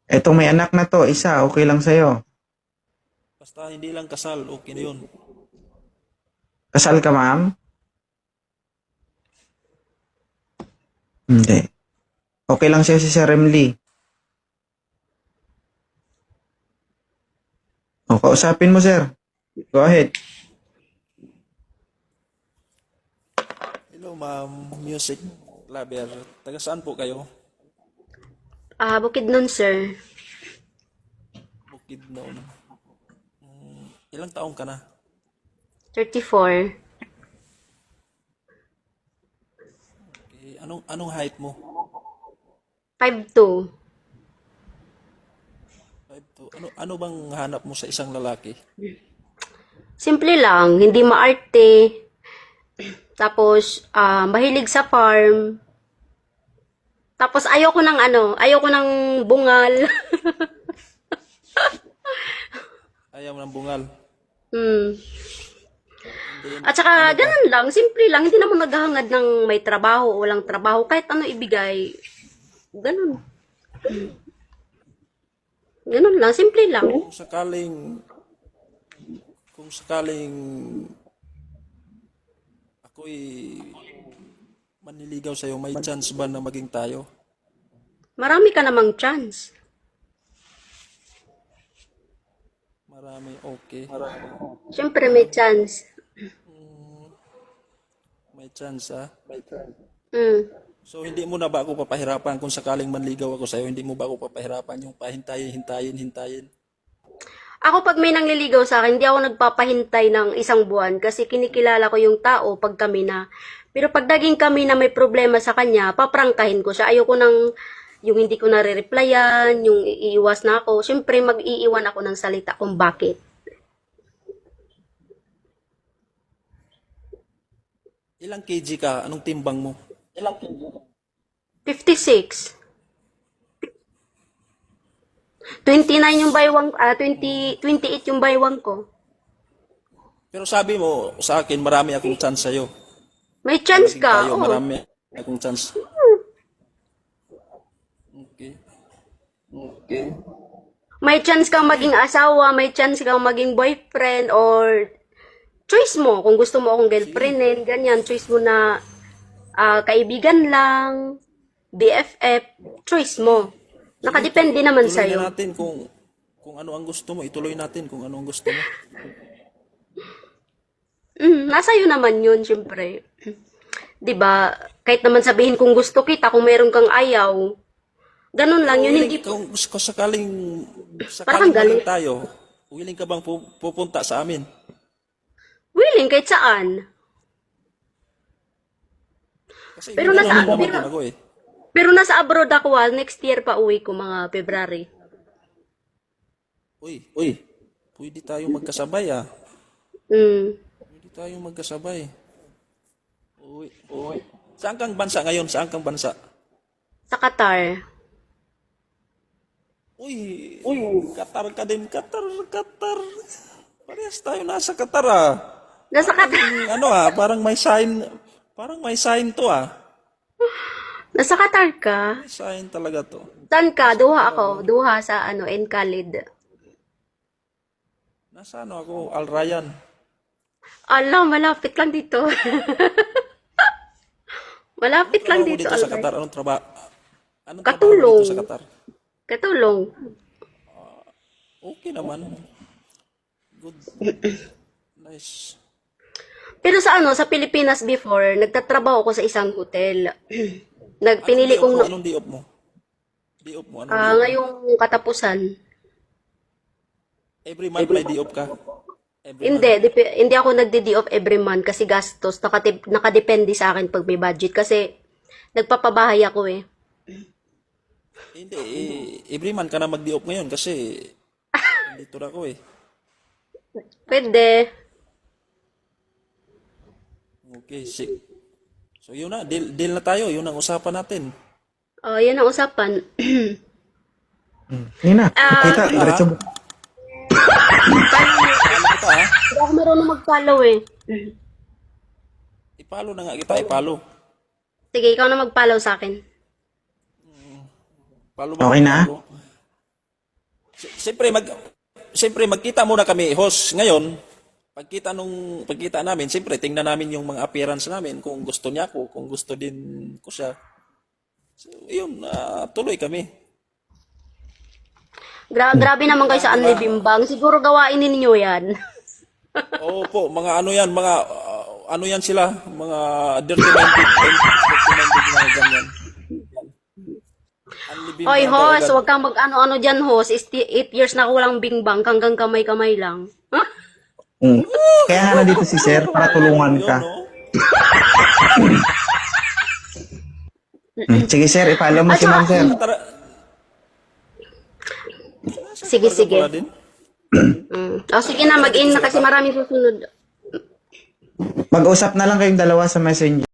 Etong may anak na to, isa, okay lang sa'yo. Basta hindi lang kasal, okay na yun. Kasal ka, ma'am? Hindi. Okay lang sa'yo si Sir Emily. O, kausapin mo, sir. Go ahead. Hello, ma'am. Music lover. Taga saan po kayo? Bukidnon, sir. Bukidnon. Ilang taong ka na? 34. Anong height mo? 5'2". 5'2". Ano bang hanap mo sa isang lalaki? Simple lang, hindi maarte. Tapos, mahilig sa farm. Tapos, ayoko ng bungal. Ayaw mo ng bungal. Hmm. Hindi, At saka, ano ba? ganun lang, simple lang. Hindi naman naghahangad ng may trabaho o walang trabaho. Kahit ano ibigay. Ganun. Ganun lang, simple lang. Kung sakaling ako'y manliligaw sa'yo, may chance ba na maging tayo? Marami ka namang chance. Marami, okay. Siyempre, may chance. May chance, ha? Hmm. So, hindi mo na ba ako papahirapan kung sakaling manligaw ako sa'yo, hindi mo ba ako papahirapan yung hintayin? Ako pag may nangliligaw sa akin, hindi ako nagpapahintay ng isang buwan kasi kinikilala ko yung tao pag kami na. Pero pag naging kami na may problema sa kanya, paprangkahin ko siya. Ayoko nang yung hindi ko nare-replyan, yung iiwas na ako. Siyempre, mag-iiwan ako ng salita kung bakit. Ilang kg ka? Anong timbang mo? 56. 29 yung baywang, 28 yung baywang ko. Pero sabi mo sa akin, marami akong chance sa'yo. May Na chance maging ka, tayo, oh. marami akong chance. Okay. May chance kang maging asawa, may chance kang maging boyfriend, or choice mo. Kung gusto mo akong Sige. girlfriendin, ganyan, choice mo na kaibigan lang, BFF, choice mo. Sige, Nakadepende naman tuloy na sa'yo. natin kung ano ang gusto mo. Ituloy natin kung ano ang gusto mo. Nasa iyo naman yun, syempre. 'Di ba? Kahit naman sabihin kung gusto kita, kung meron kang ayaw, ganun lang Pero yun, willing, hindi, kung sakaling, parang sakaling maging galit. tayo, willing ka bang pupunta sa amin? Willing, kahit saan. Kasi Pero may nasa, naman pero, din ako eh. pero nasa abroad ako, next year pa uwi ko, mga February. Uy, pwede tayong magkasabay ah. Mm. Pwede tayong magkasabay. Uy. Saan kang bansa ngayon? Saan kang bansa? Sa Qatar. Uy, Qatar ka din. Qatar. Parehas tayo nasa Qatar ah. Nasa Qatar. Ano ah, parang may sign to ah. Nasa Qatar ka? May sign talaga to. Saan ka? Nasa Duha Qatar ako. ako. Duha sa Encalid. Nasa ano ako, Al Rayyan. Alam, malapit lang dito. Anong Malapit lang trabaho mo dito, dito sa Albert. Qatar? Anong trabaho mo dito sa Katulong. Qatar? Katulong. Okay naman. Good. Nice. Pero sa Pilipinas before, nagtatrabaho ako sa isang hotel. Anong Nagpinili day off kong, mo? Anong day off mo? Day off mo? Anong day off mo? ngayong katapusan. Every month may day off ka? Every month. Hindi ako nagdi-day off every month kasi gastos. Nakadepende sa akin pag may budget. Kasi nagpapabahay ako eh. Hindi, every month ka na mag-day off ngayon kasi dito na ako eh. Pwede. Okay, so yun na, deal na tayo, yun ang usapan natin. Yan ang usapan. Nina, Ah, kita, diretso mo. Follow kita ha. Hindi ako marunong mag-follow eh. Ipalo na nga kita, ipalo. Sige, ikaw na mag-follow sa akin. Follow ba? Okay na? Follow. Siyempre magkita muna kami, host. Ngayon, pagkita namin, siyempre tingnan namin yung mga appearance namin kung gusto niya ako, kung gusto din ko siya. So, yun, tuloy kami. Grabe naman kayo sa Anli Bimbang. Siguro gawain ninyo yan. Opo, mga ano yan, ano yan sila, mga dirty-minded na ganyan. Unliving Oy, na host, agad. huwag kang mag-ano-ano dyan, host. 8 years na ako walang bingbang, hanggang kamay-kamay lang. Kaya nga nandito si sir para tulungan ka. Yun, no? Sige sir, ipalo mo si ma'am sir. Tara. Sige, Talaga sige. pala din. O sige na, mag-in na kasi maraming susunod. Mag-usap na lang kayong dalawa sa messenger.